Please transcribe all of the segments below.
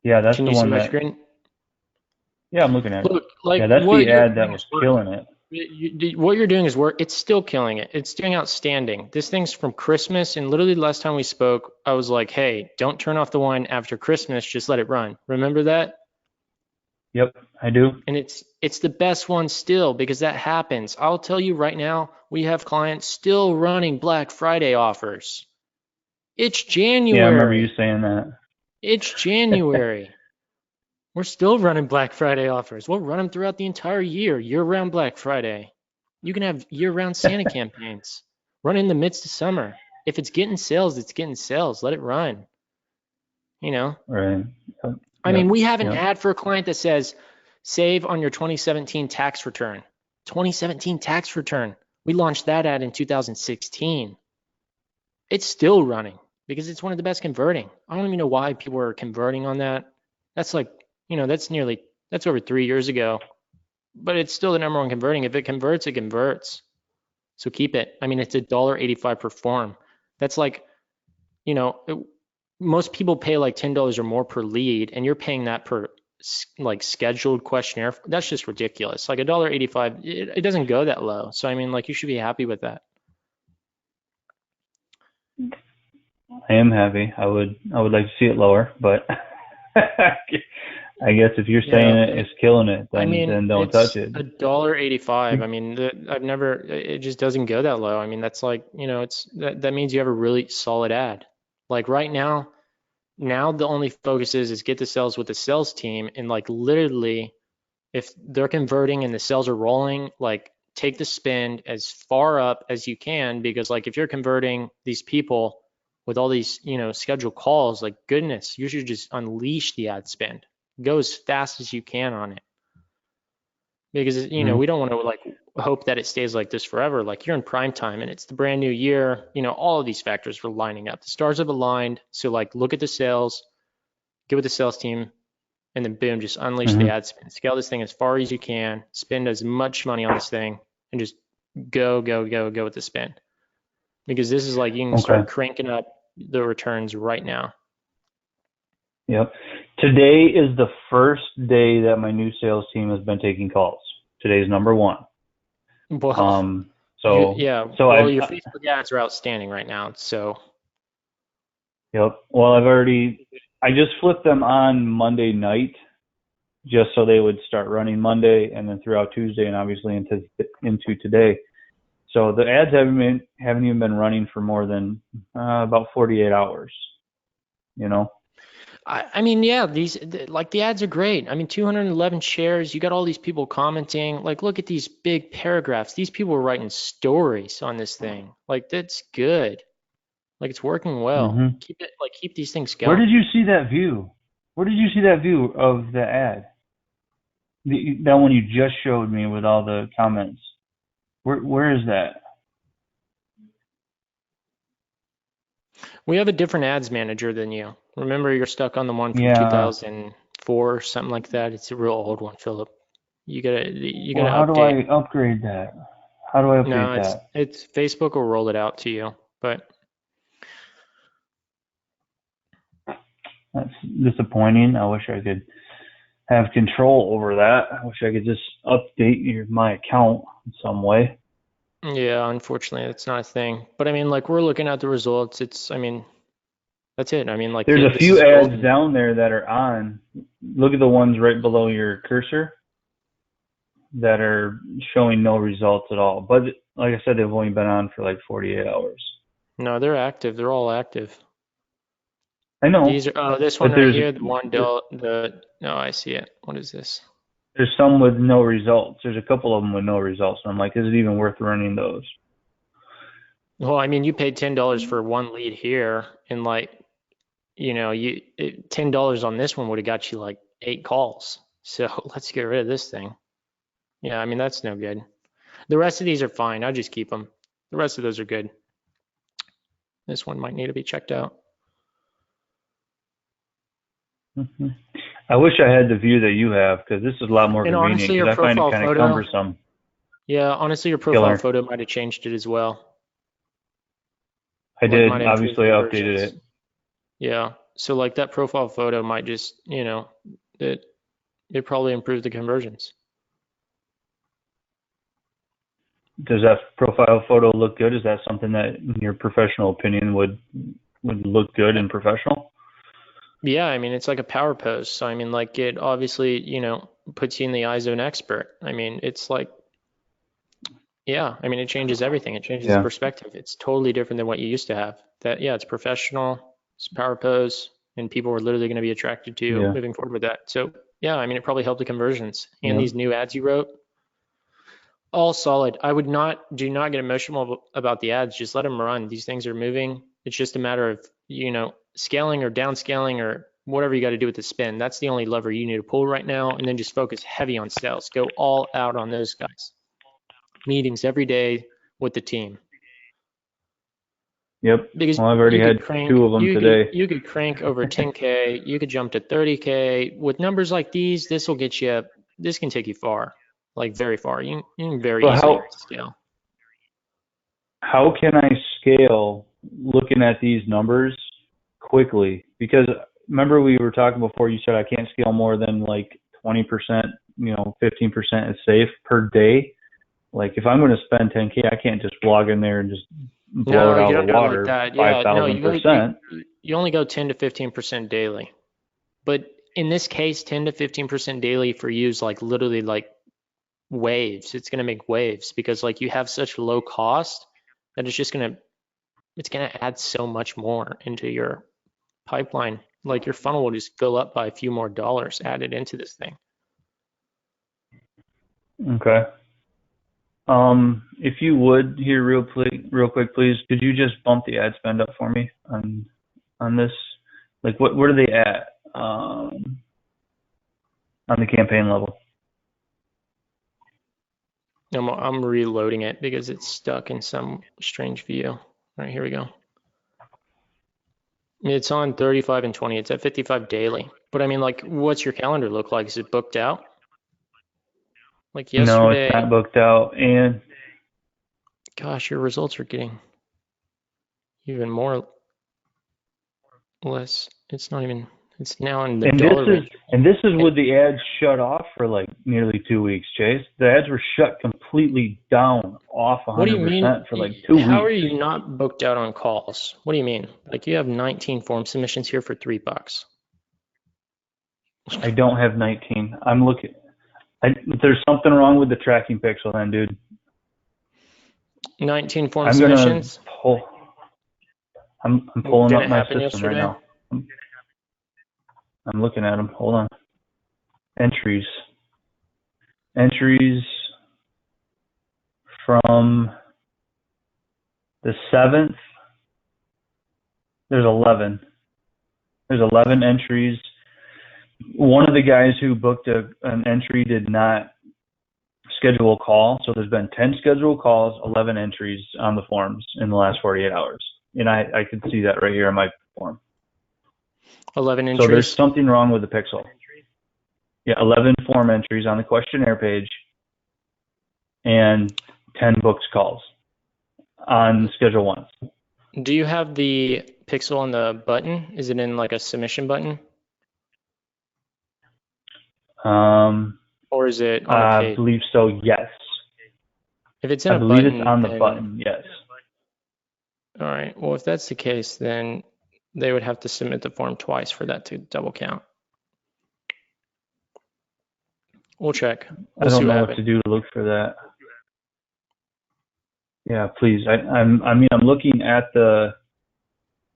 Yeah, that's Can the you see one my that. screen? Yeah, I'm looking at it. Look, Yeah, like that's what the you're ad that doing was is working. killing it. What you're doing is work. It's still killing it. It's doing outstanding. This thing's from Christmas, and literally the last time we spoke, I was like, "Hey, don't turn off the one after Christmas. Just let it run." Remember that? Yep, I do. And it's the best one still because that happens. I'll tell you right now, we have clients still running Black Friday offers. It's Yeah, I remember you January. saying that. It's January. We're still running Black Friday offers. We'll run them throughout the entire year, year-round Black Friday. You can have year-round Santa campaigns. Run in the midst of summer. If it's getting sales, it's getting sales. Let it run. You know, Right. Yep. I mean, Yep. we have an Yep. ad for a client that says, save on your 2017 tax return. 2017 tax return. We launched that ad in 2016. It's still running because it's one of the best converting. I don't even know why people are converting on that. That's like, that's over 3 years ago, but it's still the number one converting. If it converts, it converts. So keep it. I mean, it's $1.85 per form. That's like, you know, it, most people pay like $10 or more per lead, and you're paying that per like scheduled questionnaire. That's just ridiculous. Like $1.85, it doesn't go that low. So I mean, like you should be happy with that. I am happy. I would like to see it lower, but I guess if you're saying Yeah, it's killing it, I then mean, don't touch it's it. $1.85. I mean, I've never, it just doesn't go that low. I mean, that's like, that means you have a really solid ad. Like right now the only focus is get the sales with the sales team, and like literally if they're converting and the sales are rolling, like take the spend as far up as you can because like if you're converting these people with all these, scheduled calls, like goodness, you should just unleash the ad spend. Go as fast as you can on it because Hmm. we don't want to like hope that it stays like this forever. Like you're in prime time and it's the brand new year, all of these factors are lining up. The stars have aligned. So like look at the sales, get with the sales team, and then boom, just unleash the Hmm. ad spend. Scale this thing as far as you can, spend as much money on this thing, and just go, go, go, go with the spend. Because this is like you can Okay. start cranking up the returns right now. Yep. Today is the first day that my new sales team has been taking calls. Today's number one. Well, Um, so yeah, so well, I've your Facebook ads are outstanding right now. So, yep. Well, I just flipped them on Monday night just so they would start running Monday and then throughout Tuesday and obviously into today. So the ads haven't even been running for more than about 48 hours. You know. I mean, yeah, like the ads are great. I mean, 211 shares. You got all these people commenting. Like, look at these big paragraphs. These people are writing stories on this thing. Like, that's good. Like it's working well. Hmm. Keep these things Where going. did you see that view? Where did you see that view of the ad? That one you just showed me with all the comments. Where is that? We have a different ads manager than you. Remember, you're stuck on the one from Yeah. 2004 or something like that. It's a real old one, Philip. You gotta Well, how do update. I upgrade that? How do I No, update that? it's Facebook will roll it out to you. But That's disappointing. I wish I could have control over that. I wish I could just update my account in some way. yeah, unfortunately, that's not a thing. But I mean, like we're looking at the results. I mean, that's it. I mean, like There's a this few is ads golden. down there that are on. Look at the ones right below your cursor that are showing no results at all. But like I said, they've only been on for like 48 hours. No, they're active. They're all active. I know, These are this but one right here, the one del the no, I see it. What is this? there's some with no results. There's a couple of them with no results. And I'm like, is it even worth running those? Well, I mean, you paid $10 for one lead here, and like, $10 on this one would have got you like 8 calls. So let's get rid of this thing. Yeah, I mean, that's no good. The rest of these are fine. I'll just keep them. The rest of those are good. This one might need to be checked out. Hmm. I wish I had the view that you have because this is a lot more And convenient honestly, your because I find it profile kind of photo, cumbersome. yeah, honestly, your profile Killer. photo might have changed it as well. I Like, did. might have improved Obviously, I updated conversions. it. Yeah. So like that profile photo might just, it probably improve the conversions. Does that profile photo look good? Is that something that, in your professional opinion, would look good and professional? Yeah, I mean, it's like a power pose. So I mean, like it obviously, puts you in the eyes of an expert. I mean, it's like, yeah, I mean, it changes everything. It changes the Yeah. perspective. It's totally different than what you used to have. That, yeah, it's professional, it's a power pose, and people are literally going to be attracted to you Yeah. moving forward with that. So yeah, I mean, it probably helped the conversions and Yeah. these new ads you wrote. All solid. I would do not get emotional about the ads. Just let them run. These things are moving. It's just a matter of, scaling or downscaling or whatever you got to do with the spin. That's the only lever you need to pull right now. And then just focus heavy on sales. Go all out on those guys. Meetings every day with the team. Yep. Because Well, I've already you could had crank, two of them today. you could crank over 10K. You could jump to 30K. With numbers like these, this can take you far, like very far. You can very So easily scale. how can I scale looking at these numbers quickly? Because remember we were talking before, you said I can't scale more than like 20%, 15% is safe per day. Like if I'm going to spend 10K, I can't just log in there and just blow it No, you out of don't the do it like water that. Yeah, no, 5,000%. you only go 10 to 15% daily. But in this case, 10 to 15% daily for you is like literally like waves. It's going to make waves because like you have such low cost that it's going to add so much more into your pipeline. Like your funnel will just fill up by a few more dollars added into this thing. Okay. If you would here real quick, please, could you just bump the ad spend up for me on this? Like what are they at on the campaign level? I'm reloading it because it's stuck in some strange view. All right, here we go. It's on 35 and 20. It's at 55 daily. But I mean, like, what's your calendar look like? Is it booked out? Like No, it's not yesterday, booked out. And gosh, your results are getting even more less. It's not even, it's now in the and this dollar is range. and this is with the ads shut off for like nearly 2 weeks, Chase. The ads were shut completely down off What do you mean? 100% for like 2 How are weeks. you not booked out on calls? What do you mean? Like you have 19 form submissions here for $3. I don't have 19. I'm looking. There's something wrong with the tracking pixel then, dude. 19 form I'm gonna submissions. pull. I'm pulling Didn't up it my happen system right yesterday? now. I'm looking at them. Hold on. Entries. Entries from the 7th. There's 11. There's 11 entries. One of the guys who booked an entry did not schedule a call. So there's been 10 scheduled calls, 11 entries on the forms in the last 48 hours. And I could see that right here in my form. 11 So there's entries. something wrong with the pixel. Yeah, 11 form entries on the questionnaire page and 10 booked calls on schedule 1. Do you have the pixel on the button? Is it in like a submission button? Or is it on a I page? believe so, yes. If it's in I a believe it's button, on the then button, yes. all right. Well, if that's the case, then they would have to submit the form twice for that to double count. We'll check. I We'll see don't what know what happened. to do to look for that. Yeah, please. I'm looking at the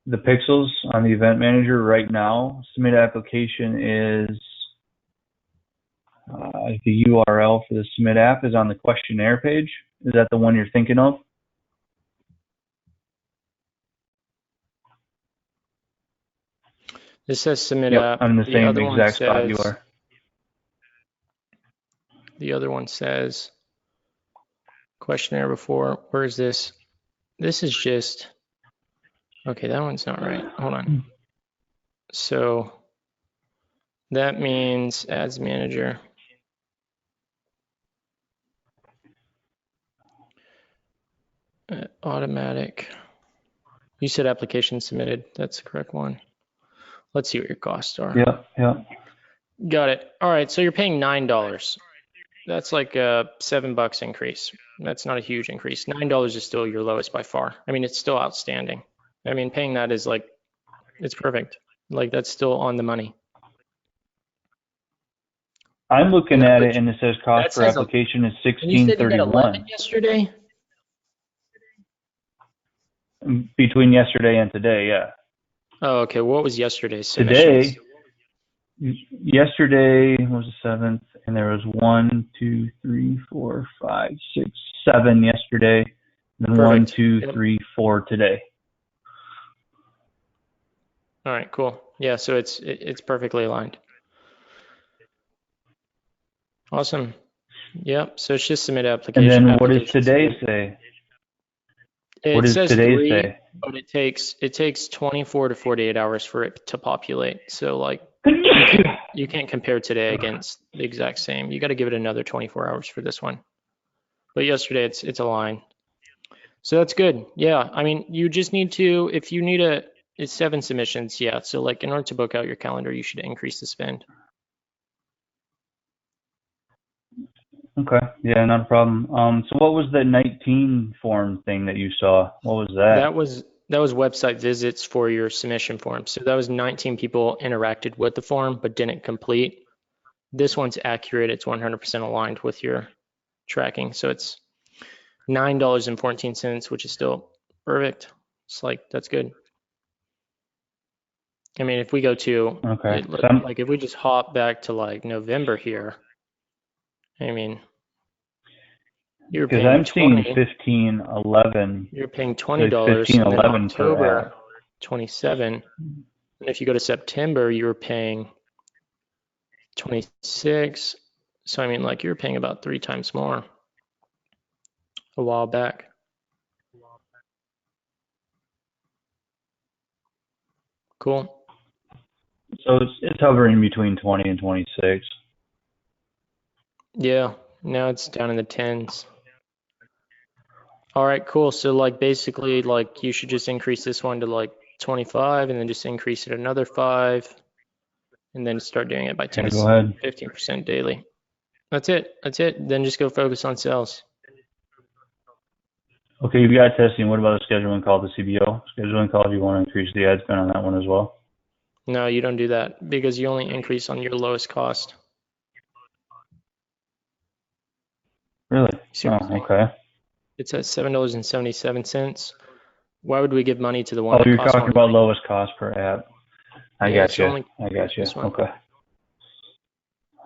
pixels on the event manager right now. Submit application is the URL for the submit app is on the questionnaire page. Is that the one you're thinking of? This says submit Yep, app. I'm in the same exact spot you are. The other one says questionnaire before. Where is this? This is just, okay, that one's not right. Hold on. So that means ads manager. Automatic. You said application submitted. That's the correct one. Let's see what your costs are. Yeah, yeah. Got it. All right, so you're paying $9. That's like a $7 increase. That's not a huge increase. $9 is still your lowest by far. I mean, it's still outstanding. I mean, paying that is like, it's perfect. Like that's still on the money. I'm And looking that at puts it, and it says cost that per says, application is and you said you got 11 1631 yesterday? between yesterday and today. Yeah, Oh, okay. What was yesterday's submissions? today, yesterday was the 7th, and there was 1, 2, 3, 4, 5, 6, 7 yesterday, and then 1, Perfect. 2, Yep. 3, 4 today. All right, cool. Yeah, so it's perfectly aligned. Awesome. Yep. So it's just submit And application. then what does Application today submitted. say? What It does says today 3, say? but it takes 24 to 48 hours for it to populate. So like you can't compare today against the exact same. You got to give it another 24 hours for this one. But yesterday it's aligned. So that's good. Yeah. I mean, you just need to, if you need it's 7 submissions. Yeah. So like in order to book out your calendar, you should increase the spend. Okay, yeah, not a problem. So what was the 19 form thing that you saw? What was that? That was website visits for your submission form. So that was 19 people interacted with the form but didn't complete. This one's accurate. It's 100% aligned with your tracking. So it's $9.14, which is still perfect. It's like that's good. I mean, if we go to Okay, like if we just hop back to like November here, I mean, you're because paying I'm seeing 20. 1511. You're paying So it's $20, and then 1511 per October app. 27. And if you go to September, you were paying 26. So I mean, like you're paying about 3 times more a while back. Cool. So it's hovering between 20 and 26. Yeah. Now it's down in the tens. All right, cool. So like basically like you should just increase this one to like 25 and then just increase it another 5 and then start doing it by 10 Okay, go to ahead. 15% daily. That's it. That's it. Then just go focus on sales. Okay, you've got testing. What about a scheduling call to CBO? Scheduling call if you want to increase the ad spend on that one as well. No, you don't do that because you only increase on your lowest cost. Really? See what I'm Oh, saying? okay. It's at $7.77. Why would we give money to the one Oh, that you're costs more talking about money? lowest cost per app. I Yeah, got so you. only I got you. this one. Okay.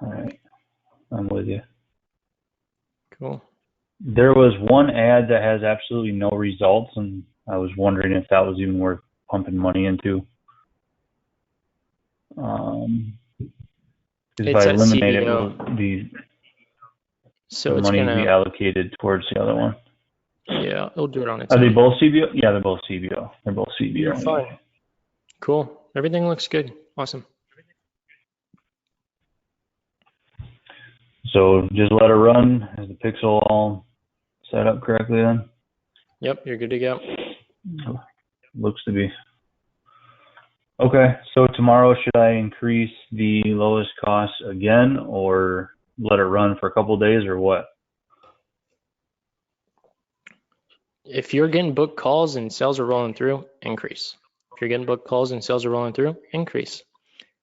All right. I'm with you. Cool. There was one ad that has absolutely no results, and I was wondering if that was even worth pumping money into. Because if It's I at eliminate it, CBO, will the so it's money be gonna, allocated towards the other one? yeah, it'll do it on its Are they own. both CBO? Yeah, they're both CBO. They're both You're CBO fine. anyway. Cool. Everything looks good. Awesome. So just let her run. Is the pixel all set up correctly then? Yep, you're good to go. Looks to be. Okay, so tomorrow should I increase the lowest cost again or let it run for a couple of days or what? If you're getting booked calls and sales are rolling through, increase. If you're getting booked calls and sales are rolling through, increase.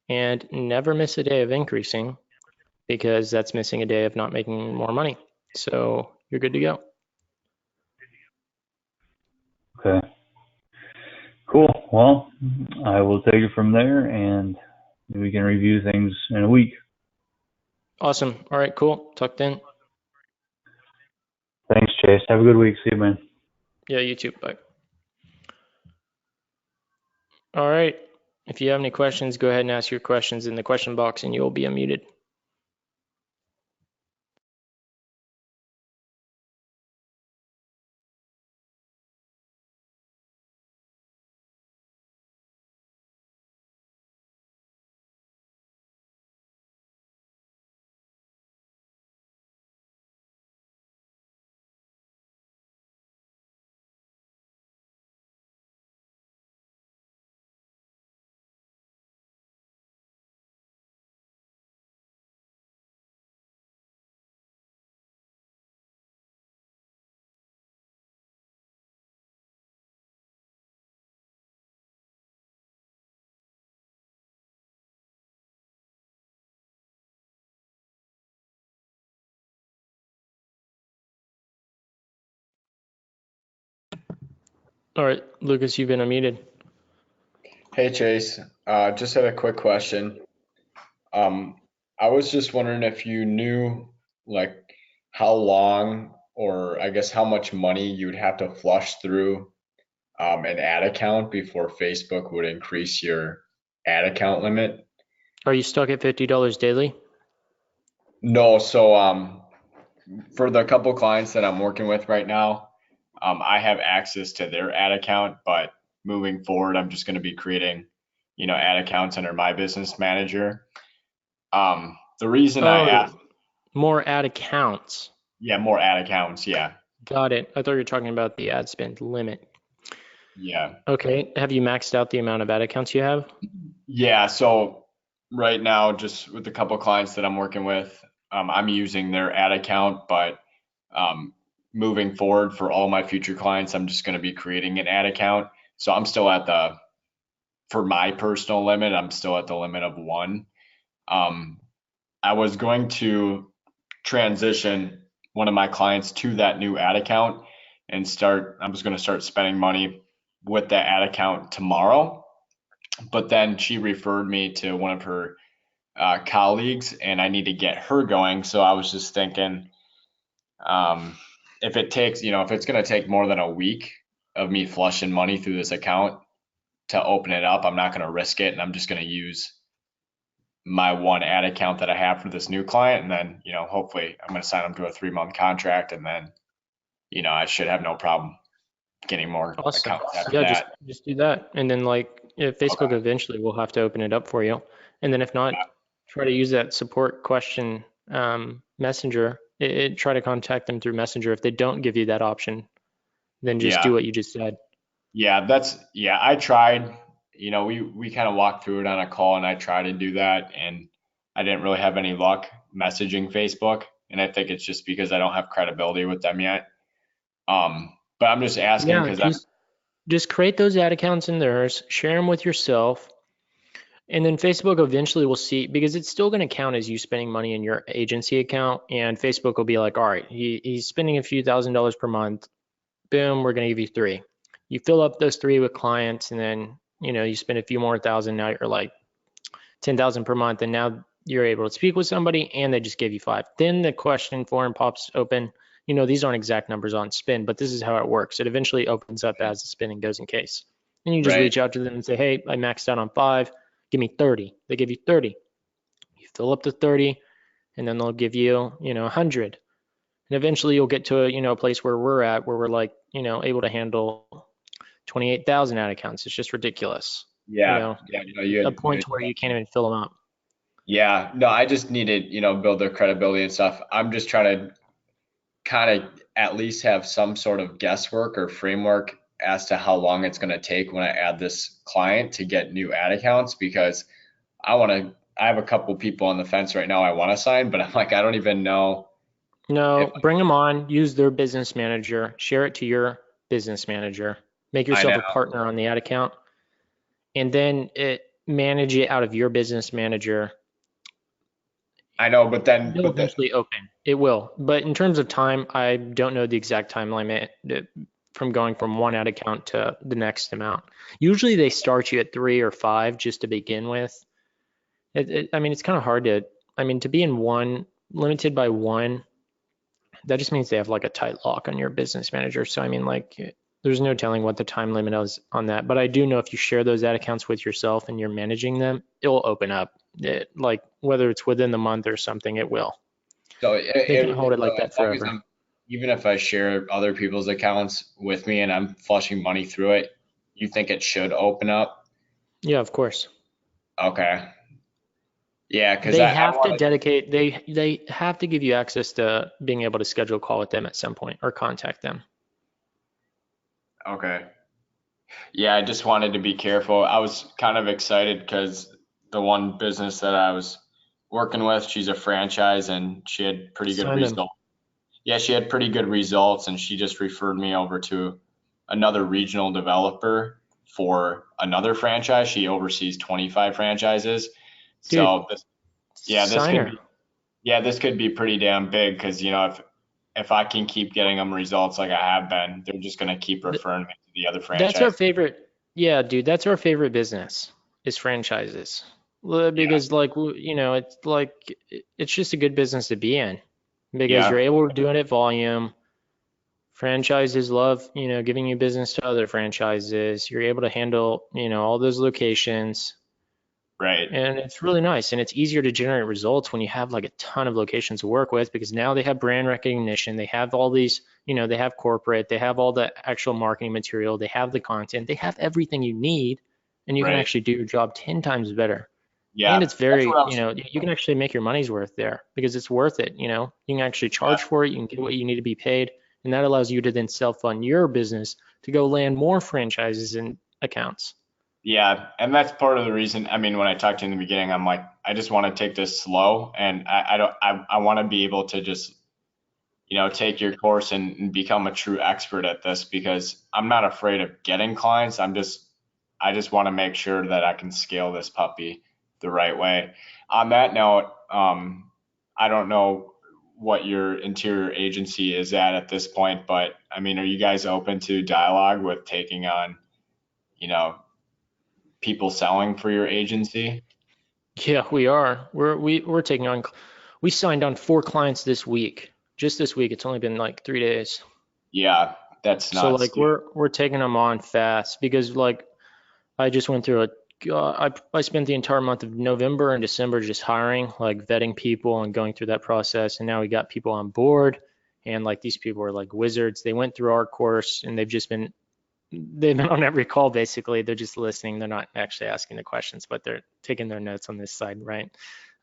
And never miss a day of increasing because that's missing a day of not making more money. So you're good to go. Okay. Cool. Well, I will take it from there and we can review things in a week. Awesome. All right, cool. Tucked in. Thanks, Chase. Have a good week. See you, man. Yeah, you too. Bye. All right. If you have any questions, go ahead and ask your questions in the question box and you'll be unmuted. All right, Lucas, you've been unmuted. Hey Chase, just had a quick question. Um, I was just wondering if you knew like how long or I guess how much money you would have to flush through an ad account before Facebook would increase your ad account limit. Are you stuck at $50 daily? No, so for the couple clients that I'm working with right now, I have access to their ad account, but moving forward, I'm just going to be creating, ad accounts under my business manager. The reason I Oh, asked, more ad accounts. yeah, more ad accounts, yeah, Got it. I thought you were talking about the ad spend limit. yeah, Okay. Have you maxed out the amount of ad accounts you have? yeah. So right now, just with the couple clients that I'm working with, I'm using their ad account, but um, moving forward for all my future clients, I'm just going to be creating an ad account. So I'm still at for my personal limit, I'm still at the limit of one. Um, I was going to transition one of my clients to that new ad account and I was going to start spending money with that ad account tomorrow. But then she referred me to one of her colleagues and I need to get her going. So I was just thinking, um, if it takes, if it's going to take more than a week of me flushing money through this account to open it up, I'm not going to risk it. And I'm just going to use my one ad account that I have for this new client. And then, hopefully I'm going to sign them to a 3-month contract. And then, I should have no problem getting more Awesome. accounts after Yeah, that. just do that. And then like if Okay. Facebook eventually will have to open it up for you. And then if not, try to use that support question messenger. Try to contact them through Messenger. If they don't give you that option, then just do Yeah. what you just said. Yeah. I tried, we kind of walked through it on a call and I tried to do that and I didn't really have any luck messaging Facebook. And I think it's just because I don't have credibility with them yet. But I'm just asking Yeah, because I'm, just create those ad accounts in theirs, share them with yourself, and then Facebook eventually will see because it's still going to count as you spending money in your agency account, and Facebook will be like, all right, he's spending a few $1,000s per month. Boom, we're going to give you three. You fill up those three with clients, and then you spend a few more thousand. Now you're like 10,000 per month, and now you're able to speak with somebody, and they just gave you five. Then the question form pops open. These aren't exact numbers on spin, but this is how it works. It eventually opens up as the spinning goes in case. And you just right. reach out to them and say, hey, I maxed out on 5. Give me 30. They give you 30. You fill up the 30, and then they'll give you, 100. And eventually you'll get to a place where we're at, where we're like, able to handle 28,000 ad accounts. It's just ridiculous. Yeah. Yeah. No, A point where you can't even fill them up. yeah. No, I just needed, build their credibility and stuff. I'm just trying to kind of at least have some sort of guesswork or framework as to how long it's going to take when I add this client to get new ad accounts because I have a couple people on the fence right now I want to sign, but I'm like, I don't even know if No, bring them on, use their business manager, share it to your business manager, make I know. yourself a partner on the ad account, and then manage it out of your business manager. I know, but then, They'll eventually open. It will. But in terms of time, I don't know the exact time limit from going from one ad account to the next amount. Usually they start you at 3 or 5 just to begin with. I mean, it's kind of hard to be in one, limited by one, that just means they have like a tight lock on your business manager. So I mean, like, there's no telling what the time limit is on that. But I do know if you share those ad accounts with yourself and you're managing them, it will open up. Like whether it's within the month or something, it will. so They can't hold it so like as that long as forever. even if I share other people's accounts with me and I'm flushing money through it, you think it should open up? Yeah, of course. Okay. Yeah, because They I have to want dedicate. They have to give you access to being able to schedule a call with them at some point or contact them. to, okay. Yeah, I just wanted to be careful. I was kind of excited because the one business that I was working with, she's a franchise and she had pretty good Sign them. results. Yeah, she had pretty good results and she just referred me over to another regional developer for another franchise. She oversees 25 franchises. Dude, So yeah, sign her. this could be pretty damn big because if I can keep getting them results like I have been, they're just gonna keep referring me to the other That's our franchise? favorite. Yeah, dude, that's our favorite business is franchises. Yeah. Because like it's like it's just a good business to be in because Yeah. you're able to do it at volume. Franchises love, giving you business to other franchises. You're able to handle, all those locations. Right. And it's really nice. And it's easier to generate results when you have like a ton of locations to work with because now they have brand recognition. They have all these, they have corporate, they have all the actual marketing material, they have the content, they have everything you need, and you can Right. actually do your job 10 times better. And Yeah. it's That's what very, I was. you can actually make your money's worth there because it's worth it. You can actually Yeah. charge for it, you can get what you need to be paid, and that allows you to then self-fund your business to go land more franchises and accounts. Yeah, and that's part of the reason. I mean, when I talked to you in the beginning, I'm like, I just want to take this slow, and I don't. I want to be able to just take your course and become a true expert at this because I'm not afraid of getting clients. I just want to make sure that I can scale this puppy the right way. On that note, I don't know what your interior agency is at this point, but I mean, are you guys open to dialogue with taking on, you know, people selling for your agency? Yeah, we are. We're taking on. We signed on 4 clients this week. Just this week. It's only been like 3 days. Yeah, that's So nuts, like dude. we're taking them on fast because like I just went through I spent the entire month of November and December just hiring, like vetting people and going through that process. And now we got people on board, and like these people are like wizards. They went through our course and they've been on every call basically. They're just listening. They're not actually asking the questions, but they're taking their notes on this side, right?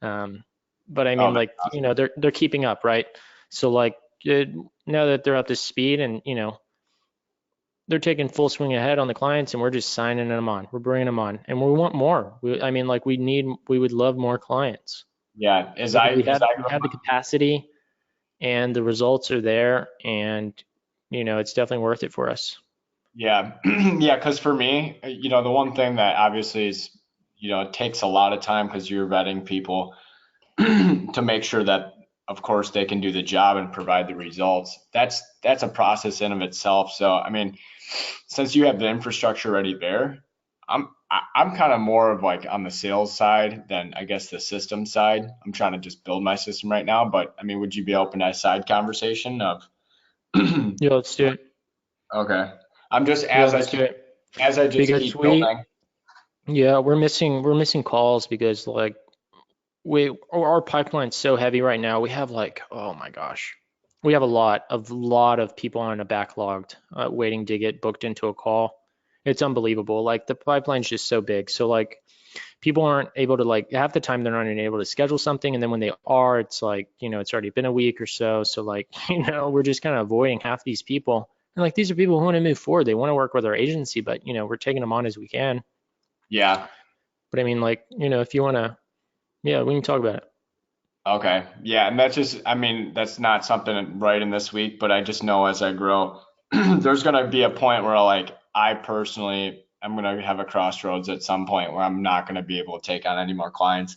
Um, but I Oh, mean, that's like, awesome. they're keeping up, right? So like now that they're up to speed and they're taking full swing ahead on the clients, and we're just signing them on. We're bringing them on, and we want more. I mean, like we would love more clients Yeah, because we as have I we grow have the capacity and the results are there, and it's definitely worth it for us. Yeah, yeah, because for me, the one thing that obviously is, it takes a lot of time because you're vetting people to make sure that, of course, they can do the job and provide the results. That's a process in of itself. So, I mean, since you have the infrastructure already there, I'm kind of more of like on the sales side than I guess the system side. I'm trying to just build my system right now, but I mean, would you be open to a side conversation of? Yeah, let's do it. Okay. I'm just Yeah, let's do it as I just because keep building. we're missing calls because like our pipeline's so heavy right now. We have like, oh my gosh, we have a lot of people on a backlogged, waiting to get booked into a call. It's unbelievable. Like the pipeline's just so big. So like people aren't able to like half the time they're not even able to schedule something, and then when they are, it's like it's already been a week or so. So like we're just kind of avoiding half these people. And like these are people who want to move forward. They want to work with our agency, but we're taking them on as we can. Yeah. But I mean, like if you want to, yeah, we can talk about it. Okay. Yeah. And that's just, I mean, that's not something right in this week, but I just know as I grow, there's going to be a point where like I personally am going to have a crossroads at some point where I'm not going to be able to take on any more clients.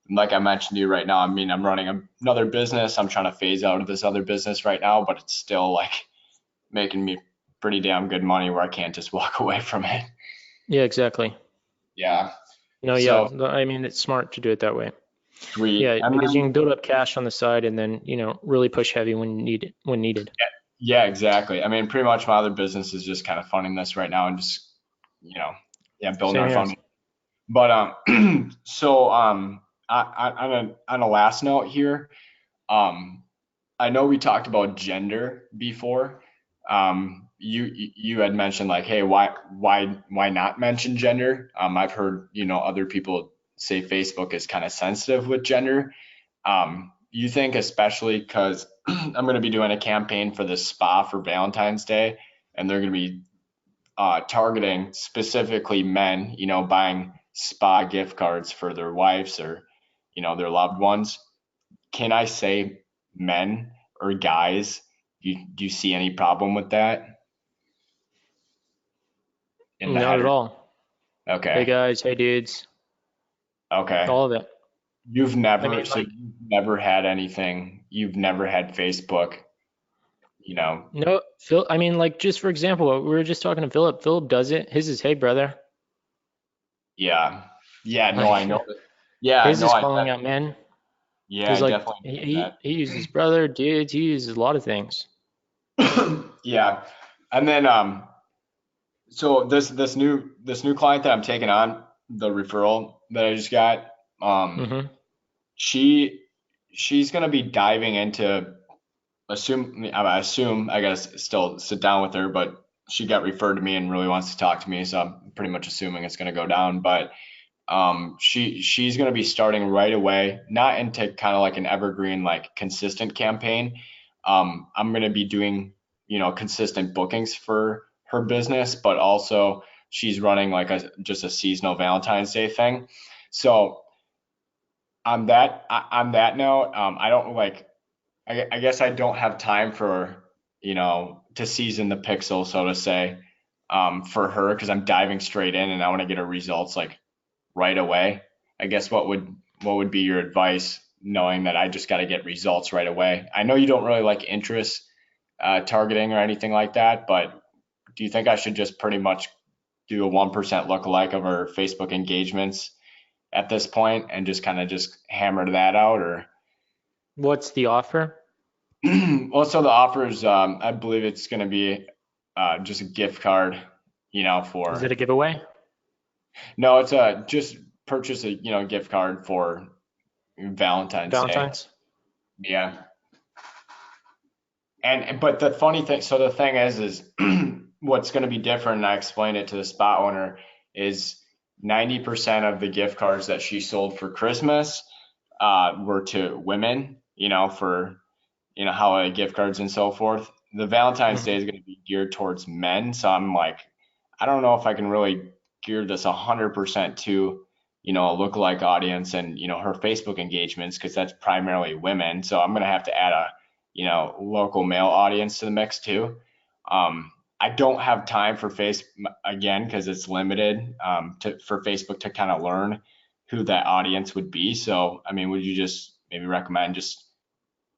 And like I mentioned to you right now, I mean, I'm running another business. I'm trying to phase out of this other business right now, but it's still like making me pretty damn good money where I can't just walk away from it. Yeah, exactly. Yeah. Yeah, So I mean, it's smart to do it that way. sweet. Yeah, And because you then, can build up cash on the side and then, really push heavy when needed. yeah, exactly. I mean, pretty much my other business is just kind of funding this right now and just, you know, yeah, building Same our here. funding. But so on a last note here, um, I know we talked about gender before. You had mentioned like, hey, why not mention gender? I've heard other people say Facebook is kind of sensitive with gender. You think especially because I'm going to be doing a campaign for the spa for Valentine's Day, and they're going to be targeting specifically men, buying spa gift cards for their wives or, their loved ones. Can I say men or guys? Do you see any problem with that in the Not at header? all. Hey Okay. guys, hey dudes, Okay. all of it. I mean, So like, you've never had anything, you've never had Facebook, No, Phil, I mean, like, just for example, we were just talking to Philip. Philip does it. His is, hey, brother. Yeah. Yeah, no, I Like, know. Yeah, his no, is calling out men. yeah, He's I like, definitely he, know he uses brother, dudes, he uses a lot of things. that. Yeah. And then so this new client that I'm taking on, the referral that I just got, um Mm-hmm. she she's gonna be diving into I gotta still sit down with her, but she got referred to me and really wants to talk to me, so I'm pretty much assuming it's gonna go down. But she's gonna be starting right away, not into kind of like an evergreen, like consistent campaign. I'm gonna be doing, consistent bookings for her business, but also she's running like just a seasonal Valentine's Day thing. So on that note, I don't like I guess I don't have time for, to season the pixel, so to say, for her, because I'm diving straight in and I want to get her results like right away. I guess what would be your advice, knowing that I just got to get results right away? I know you don't really like interest targeting or anything like that, but do you think I should just pretty much do a 1% lookalike of her Facebook engagements at this point and just kind of just hammer that out, or? What's the offer? Well, so the offer is, I believe it's going to be just a gift card, Is it for, a giveaway? no, it's just purchase a, gift card for Valentine's Day. Valentine's? Yeah. But the funny thing, so the thing is what's going to be different, and I explained it to the spot owner, is 90% of the gift cards that she sold for Christmas were to women, for holiday gift cards and so forth. The Valentine's Day Mm-hmm. is going to be geared towards men, so I'm like, I don't know if I can really gear this 100% to, a lookalike audience and, her Facebook engagements, because that's primarily women. So I'm going to have to add a, local male audience to the mix too. I don't have time for again, because it's limited, for Facebook to kind of learn who that audience would be. So, I mean, would you just maybe recommend, just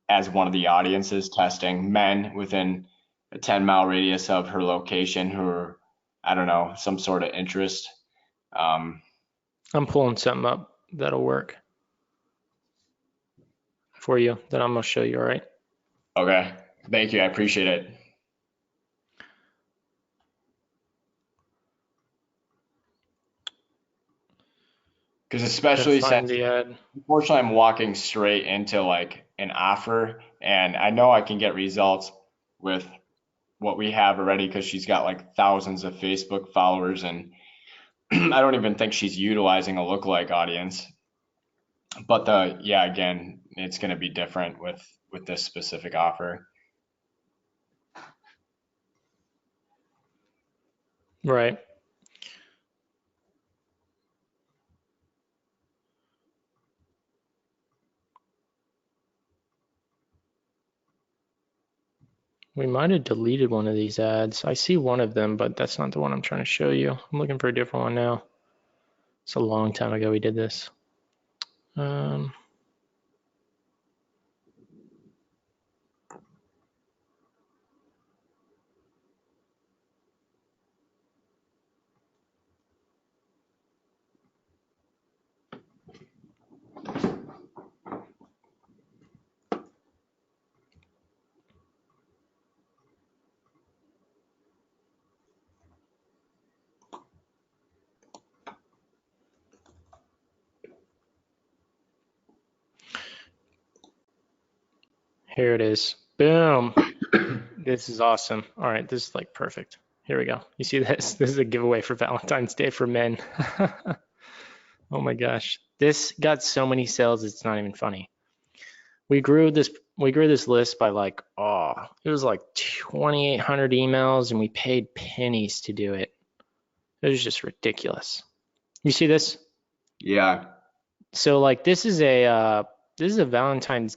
as one of the audiences, testing men within a 10-mile radius of her location who are, I don't know, some sort of interest? Um, I'm pulling something up that'll work for you that I'm gonna show you, all right? okay. Thank you. I appreciate it. Because Gotta especially find since, the ad. unfortunately, I'm walking straight into like an offer, and I know I can get results with what we have already, because she's got like thousands of Facebook followers, and I don't even think she's utilizing a lookalike audience. But yeah, again, it's going to be different with this specific offer. Right. We might have deleted one of these ads. I see one of them, but that's not the one I'm trying to show you. I'm looking for a different one now. It's a long time ago we did this. Um, Here it is. Boom. This is awesome. All right, this is like perfect. Here we go. You see this? This is a giveaway for Valentine's Day for men. Oh my gosh. This got so many sales, it's not even funny. We grew this list by like, it was like 2,800 emails, and we paid pennies to do it. It was just ridiculous. You see this? Yeah. So like this is a Valentine's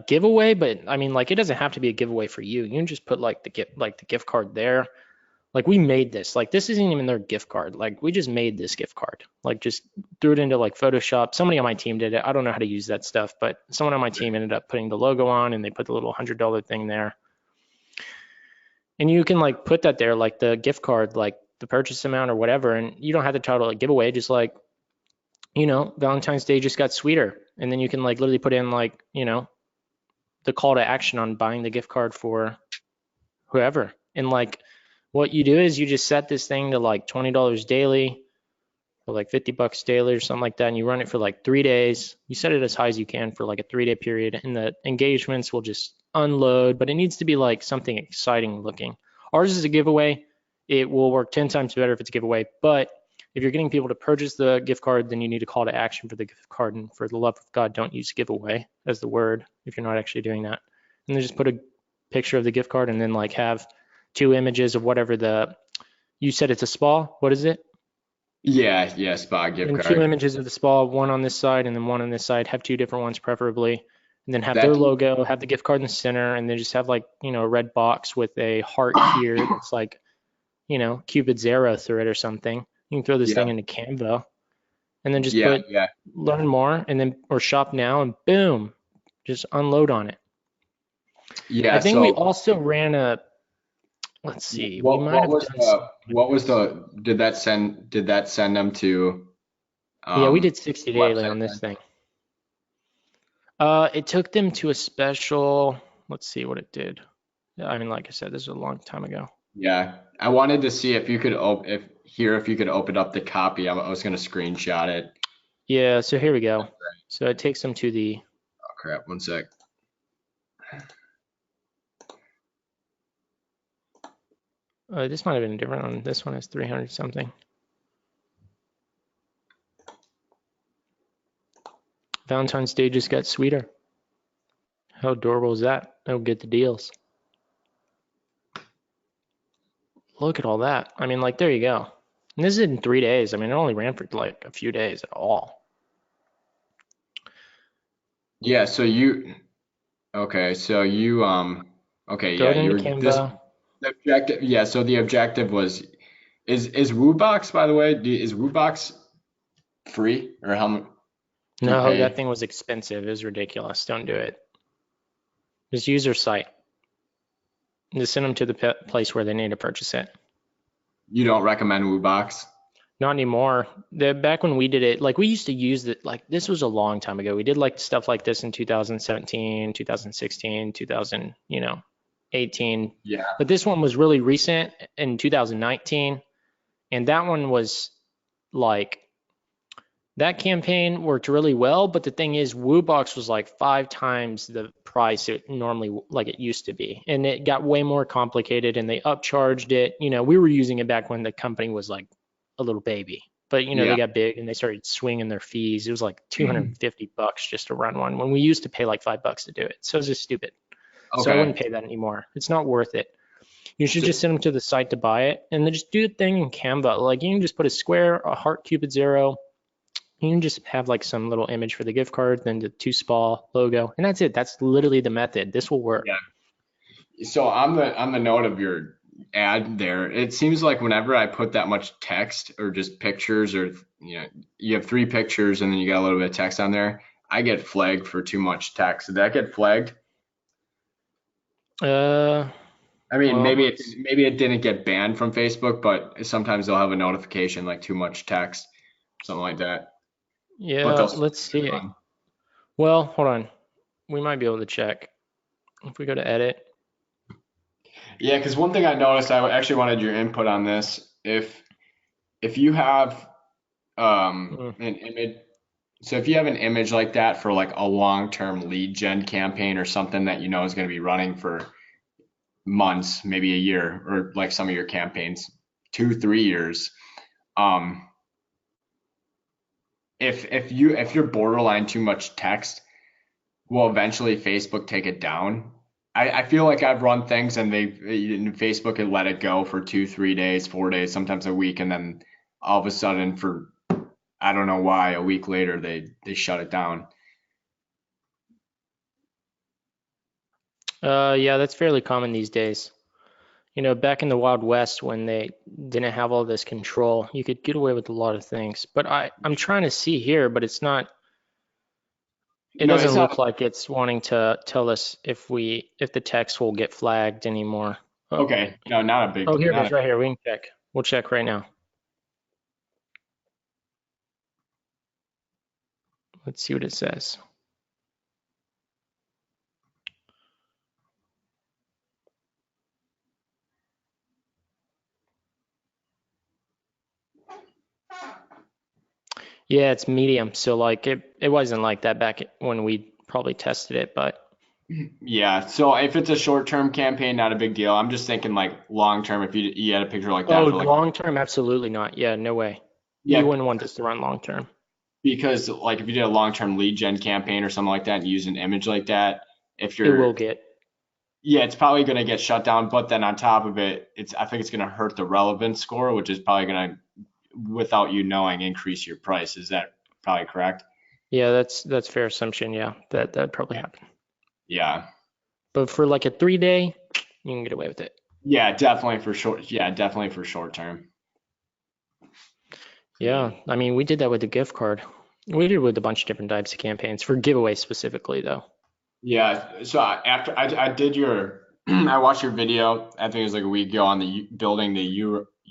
giveaway, but I mean, like, it doesn't have to be a giveaway for you. You can just put like the gift card there. Like, we made this. Like, this isn't even their gift card. Like, we just made this gift card. Like, just threw it into like Photoshop. Somebody on my team did it. I don't know how to use that stuff, but someone on my team ended up putting the logo on, and they put the little $100 thing there. And you can like put that there, like the gift card, like the purchase amount or whatever, and you don't have to title it giveaway, just like, Valentine's Day just got sweeter. And then you can like literally put in like, the call to action on buying the gift card for whoever. And like what you do is you just set this thing to like $20 daily or like $50 daily or something like that. And you run it for like 3 days. You set it as high as you can for like a 3-day period, and the engagements will just unload, but it needs to be like something exciting looking. Ours is a giveaway. It will work 10 times better if it's a giveaway, but if you're getting people to purchase the gift card, then you need a call to action for the gift card. And for the love of God, don't use giveaway as the word if you're not actually doing that. And then just put a picture of the gift card and then like have 2 images of whatever you said it's a spa. What is it? Yeah, spa gift And 2 card. images of the spa, one on this side and then one on this side. Have 2 different ones preferably. And then have their That logo, have the gift card in the center, and then just have like, a red box with a heart here that's like, Cupid's arrow through it or something. You can throw this thing yeah, into Canva and then just yeah, put yeah, learn more and then or shop now and boom, just unload on it. yeah. I think we So also ran let's see, we might what have was done some what like was this. did that send them to Yeah, we did 60 daily website on this then? thing. It took them to a special, let's see what it did. I mean, like I said, this was a long time ago. Yeah, I wanted to see if you could if you could open up the copy. I was gonna screenshot it. Yeah, so here we go. So it takes them to the, Oh crap, one sec. this might have been a different one. This one is 300 something. Valentine's Day just got sweeter. How adorable is that? They'll get the deals. Look at all that. I mean, like, there you go. And this is in 3 days. I mean, it only ran for like a few days at all. Yeah, okay, okay, Throw yeah, it into Canva. the objective, yeah, so the objective was is WooBox, by the way, is WooBox free, or how much do you No, that pay? thing was expensive. It was ridiculous. Don't do it. Just use their site. Just send them to the place where they need to purchase it. You don't recommend WooBox? Not anymore. Back when we did it, like we used to use it, like this was a long time ago. We did like stuff like this in 2017, 2016, 2000, 18. Yeah. But this one was really recent in 2019. And that one was like, that campaign worked really well. But the thing is, WooBox was like 5 times the price it normally, like it used to be. And it got way more complicated and they upcharged it. We were using it back when the company was like a little baby. But Yeah. they got big and they started swinging their fees. It was like $250 just to run one when we used to pay like $5 to do it. So it's just stupid. So I wouldn't Okay. pay that anymore. It's not worth it. You should So, just send them to the site to buy it and then just do the thing in Canva. Like you can just put a square, a heart, Cupid, zero. You can just have like some little image for the gift card, then the 2SPA logo, and that's it. That's literally the method. This will work. yeah. So on the note of your ad there, it seems like whenever I put that much text or just pictures, or you have 3 pictures and then you got a little bit of text on there, I get flagged for too much text. Did that get flagged? Uh, I mean, well, maybe it didn't get banned from Facebook, but sometimes they'll have a notification like too much text, something like that. But yeah, they'll still let's leave it see. on. Well, hold on. We might be able to check if we go to edit. Yeah, because one thing I noticed, I actually wanted your input on this. If you have Mm. an image, so if you have an image like that for like a long-term lead gen campaign or something that you know is going to be running for months, maybe a year, or like some of your campaigns, 2, 3 years. Um, if you're borderline too much text, will eventually Facebook take it down. I feel like I've run things and Facebook had let it go for 2, 3 days, 4 days, sometimes a week, and then all of a sudden for I don't know why a week later they shut it down. Yeah, that's fairly common these days. Back in the Wild West when they didn't have all this control, you could get away with a lot of things. But I'm trying to see here, but it's not. It No, it's doesn't not. look like it's wanting to tell us if the text will get flagged anymore. Oh, Okay. No, not a big, oh, here it not is right here. We can check. We'll check right now. Let's see what it says. Yeah, it's medium. So like it wasn't like that back when we probably tested it, but yeah. So if it's a short-term campaign, not a big deal. I'm just thinking like long-term, if you had a picture like that oh, for like, long term, absolutely not. Yeah, no way. You yeah, wouldn't want this to run long term. because like if you did a long-term lead gen campaign or something like that and use an image like that, if It will you're, get. yeah, it's probably going to get shut down. But then on top of it, I think it's going to hurt the relevance score, which is probably going to, without you knowing, increase your price. Is that probably correct? Yeah, that's fair assumption. Yeah, that'd probably happen. Yeah. But for like a 3 day, you can get away with it. Yeah, definitely for short. Yeah, definitely for short term. Yeah, I mean, we did that with the gift card. We did with a bunch of different types of campaigns for giveaways specifically, though. Yeah. So after I did your, I watched your video. I think it was like a week ago on the building the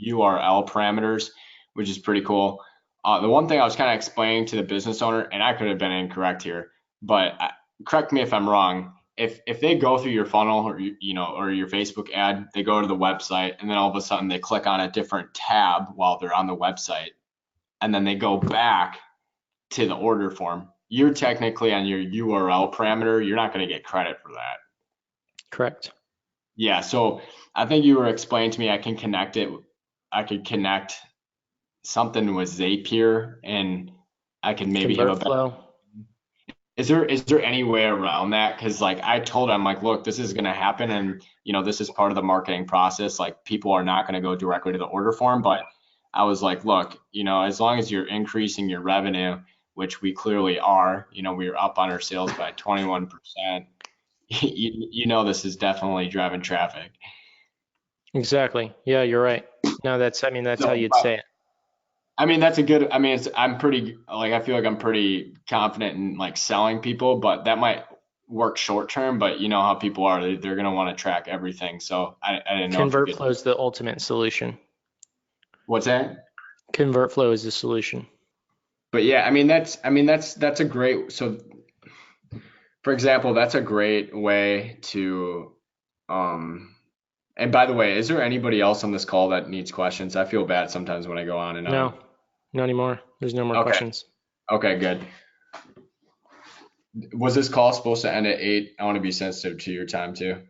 URL parameters, which is pretty cool. The one thing I was kind of explaining to the business owner, and I could have been incorrect here, but correct me if I'm wrong. If they go through your funnel or or your Facebook ad, they go to the website and then all of a sudden they click on a different tab while they're on the website, and then they go back to the order form, you're technically on your URL parameter. You're not going to get credit for that. Correct. Yeah. So I think you were explaining to me I can connect it. I could connect something with Zapier and I can maybe have a better. ConvertFlow. Is there any way around that? Because like I told him, like, look, this is going to happen, and this is part of the marketing process. Like people are not going to go directly to the order form, but I was like, look, as long as you're increasing your revenue, which we clearly are, we are up on our sales by 21%. This is definitely driving traffic. Exactly. Yeah, you're right. No, that's how So, you'd say it. I mean, that's a good, I mean, I'm pretty, like, I feel like I'm pretty confident in like selling people, but that might work short term, but you know how people are, they're going to want to track everything. So I didn't know if you could. ConvertFlow is the ultimate solution. What's that? ConvertFlow is the solution. But yeah, that's a great, so for example, that's a great way to, and by the way, is there anybody else on this call that needs questions? I feel bad sometimes when I go on and on. No, not anymore. There's no more Okay. questions. Okay, good. Was this call supposed to end at 8? I want to be sensitive to your time too.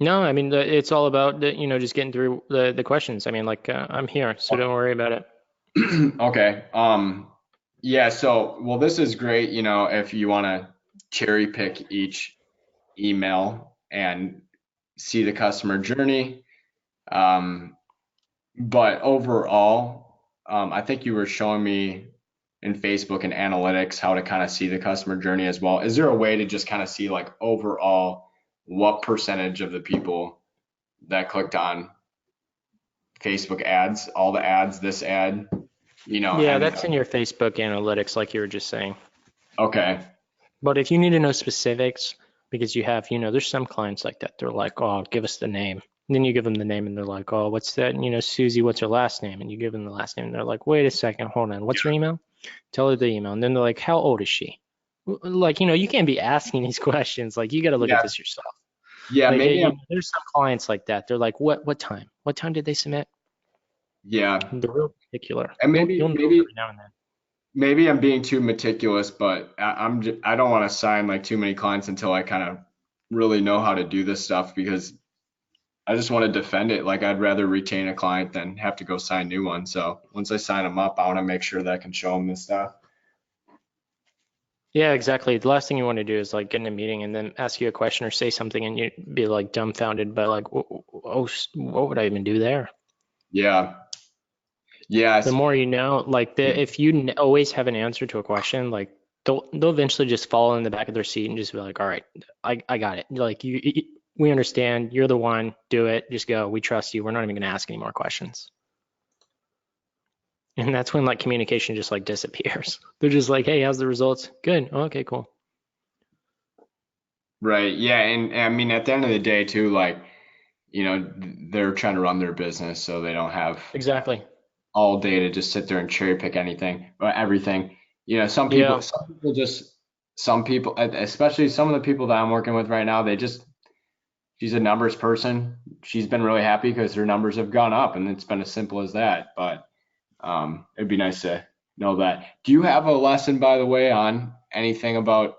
No, I mean, it's all about just getting through the questions. I mean, like I'm here, so don't worry about it. Okay. Yeah, so well, this is great, if you want to cherry pick each email and see the customer journey. But overall, I think you were showing me in Facebook and analytics how to kind of see the customer journey as well. Is there a way to just kind of see like overall what percentage of the people that clicked on Facebook ads, all the ads, this ad, Yeah, that's in your Facebook analytics, like you were just saying. Okay. But if you need to know specifics, because you have, there's some clients like that. They're like, oh, give us the name. And then you give them the name and they're like, oh, what's that? And, Susie, what's her last name? And you give them the last name and they're like, wait a second, hold on. What's your email? Tell her the email. And then they're like, how old is she? Like, you can't be asking these questions. Like, you got to look at this yourself. Yeah, like, maybe there's some clients like that. They're like, what time? What time did they submit? Yeah. They're real particular. And You'll know every now and then. maybe I'm being too meticulous, but I don't want to sign like too many clients until I kind of really know how to do this stuff, because I just want to defend it. Like I'd rather retain a client than have to go sign new ones. So once I sign them up, I want to make sure that I can show them this stuff. Yeah, exactly. The last thing you want to do is like get in a meeting and then ask you a question or say something and you be like dumbfounded by like, oh, what would I even do there? Yeah. Yeah. The more you know, like if you always have an answer to a question, like they'll eventually just fall in the back of their seat and just be like, all right, I got it. Like we understand. You're the one. Do it. Just go. We trust you. We're not even going to ask any more questions. And that's when like communication just like disappears. They're just like, hey, how's the results? Good. Oh, okay, cool. Right. Yeah. And I mean, at the end of the day too, like they're trying to run their business, so they don't have Exactly. all day to just sit there and cherry pick anything or everything. Some people, Yeah. especially some of the people that I'm working with right now, she's a numbers person. She's been really happy because her numbers have gone up, and it's been as simple as that. But it'd be nice to know that. Do you have a lesson, by the way, on anything about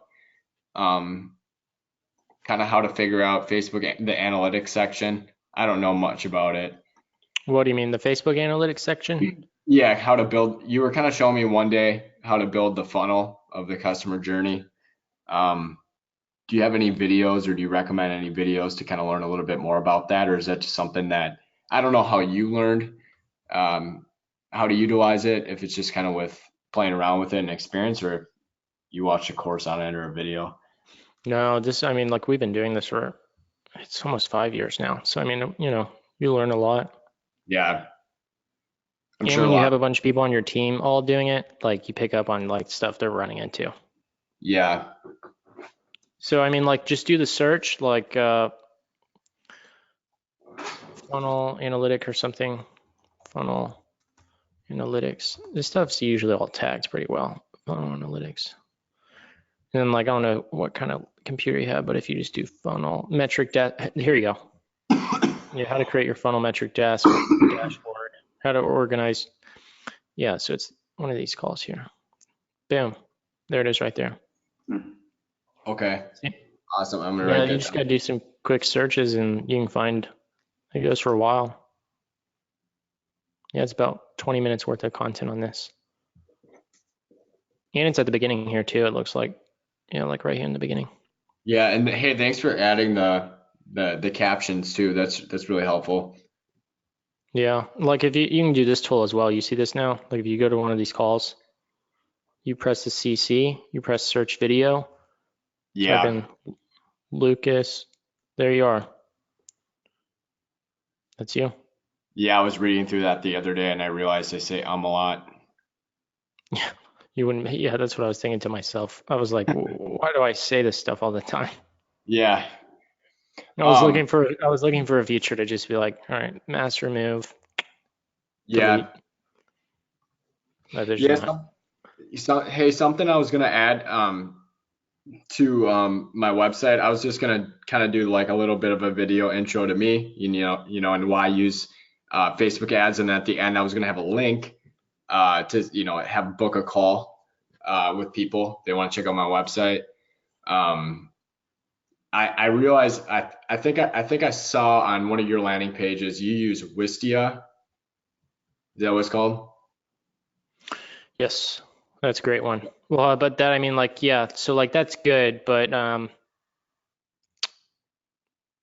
kind of how to figure out Facebook, the analytics section? I don't know much about it. What do you mean, the Facebook analytics section? Yeah, how to build. You were kind of showing me one day how to build the funnel of the customer journey. Do you have any videos, or do you recommend any videos to kind of learn a little bit more about that? Or is that just something that I don't know how you learned how to utilize it, if it's just kind of with playing around with it and experience, or if you watched a course on it or a video? No, I mean, like we've been doing this for, it's almost 5 years now. So, I mean, you learn a lot. Yeah, I'm And sure a when you have lot. a bunch of people on your team all doing it, like you pick up on like stuff they're running into. Yeah, So, I mean, like just do the search, like funnel analytic or something, funnel analytics. This stuff's usually all tagged pretty well, funnel analytics. And then like, I don't know what kind of computer you have, but if you just do funnel metric, here you go. Yeah, how to create your funnel metric dashboard, how to organize. Yeah, so it's one of these calls here. Boom. There it is right there. okay, See? awesome. I'm gonna Yeah, write you that just down. gotta do some quick searches and you can find, it goes for a while. Yeah, it's about 20 minutes worth of content on this. And it's at the beginning here too, it looks like. Yeah, like right here in the beginning. Yeah, and hey, thanks for adding the captions too. That's really helpful. Yeah, like if you can do this tool as well. You see this now? Like if you go to one of these calls, you press the CC, you press search video, type Yeah, in Lucas, there you are. That's you. yeah. I was reading through that the other day, and I realized I say a lot. Yeah, you wouldn't. Yeah, that's what I was thinking to myself. I was like, why do I say this stuff all the time? Yeah. I Um. was looking for a feature to just be like, all right, mass remove, delete. Yeah. But there's Yeah. not. Hey, something I was gonna add to my website. I was just gonna kind of do like a little bit of a video intro to me, and why I use Facebook ads, and at the end I was gonna have a link to have book a call with people they want to check out my website. Um, I realized I think I saw on one of your landing pages you use Wistia. Is that what it's called? Yes, that's a great one. Well, but that I mean, like, yeah. So like that's good, but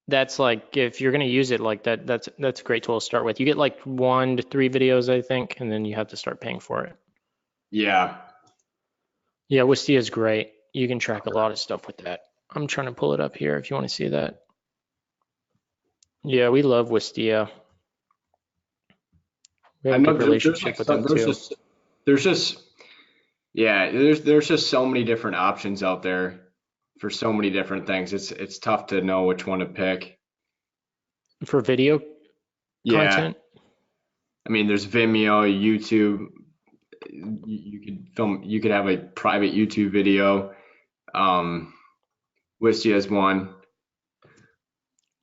that's like if you're gonna use it like that, that's a great tool to start with. You get like 1 to 3 videos, I think, and then you have to start paying for it. Yeah. Yeah, Wistia is great. You can track a lot of stuff with that. I'm trying to pull it up here if you want to see that. Yeah, we love Wistia. We I have a know good there's like relationship with them too. there's just yeah, there's just so many different options out there for so many different things. It's tough to know which one to pick. For video Yeah, content, I mean, there's Vimeo, YouTube. You could film. You could have a private YouTube video. Um, Wistia is one.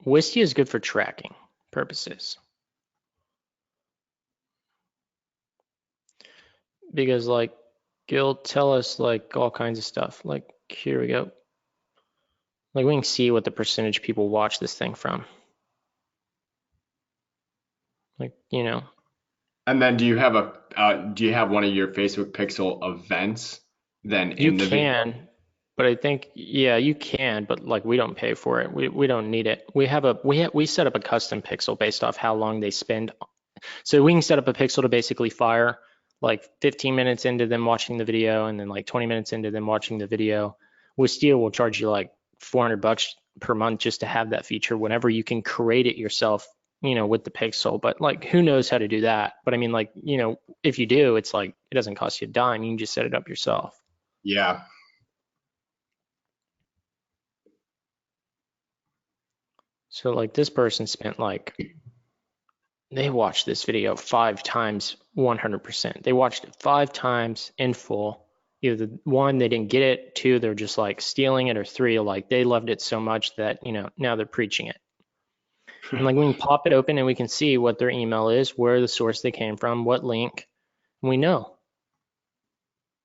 Wistia is good for tracking purposes. Because like it'll tell us like all kinds of stuff. Like here we go. Like we can see what the percentage people watch this thing from. Like, And then do you have one of your Facebook Pixel events then you in the video? can, but I think yeah, you can, but like we don't pay for it. We don't need it. We set up a custom pixel based off how long they spend. So we can set up a pixel to basically fire like 15 minutes into them watching the video and then like 20 minutes into them watching the video. Wistia will charge you like $400 per month just to have that feature whenever you can create it yourself, with the pixel. But like who knows how to do that? But I mean like, if you do, it's like it doesn't cost you a dime. You can just set it up yourself. Yeah. So like this person spent like, they watched this video 5 times 100%. They watched it 5 times in full. Either 1, they didn't get it, 2, they're just like stealing it, or 3, like they loved it so much that, now they're preaching it. And like we can pop it open and we can see what their email is, where the source they came from, what link. And we know.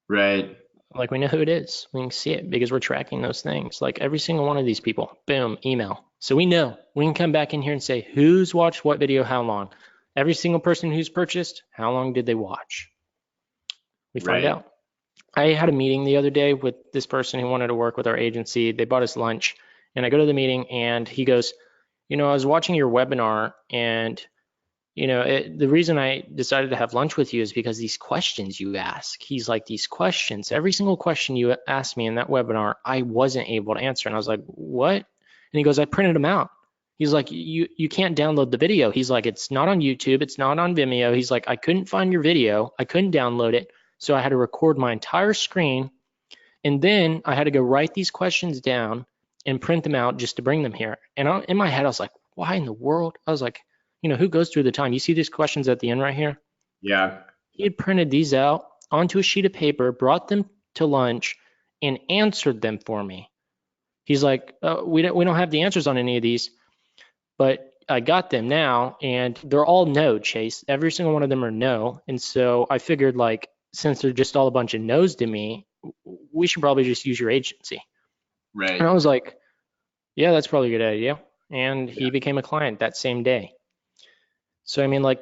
Right. Like we know who it is. We can see it because we're tracking those things. Like every single one of these people, boom, email. So we know. We can come back in here and say who's watched what video, how long. Every single person who's purchased, how long did they watch? We find Right. out. I had a meeting the other day with this person who wanted to work with our agency. They bought us lunch, and I go to the meeting and he goes, I was watching your webinar, and the reason I decided to have lunch with you is because these questions you ask. He's like, these questions, every single question you asked me in that webinar, I wasn't able to answer. And I was like, what? And he goes, I printed them out. He's like, you can't download the video. He's like, it's not on YouTube. It's not on Vimeo. He's like, I couldn't find your video. I couldn't download it. So I had to record my entire screen. And then I had to go write these questions down and print them out just to bring them here. And in my head, I was like, why in the world? I was like, who goes through the time? You see these questions at the end right here? Yeah. He had printed these out onto a sheet of paper, brought them to lunch, and answered them for me. He's like, we don't have the answers on any of these, but I got them now, and they're all no, Chase. Every single one of them are no. And so I figured, like, since they're just all a bunch of no's to me, we should probably just use your agency. Right. And I was like, yeah, that's probably a good idea. And he became a client that same day. So, I mean, like,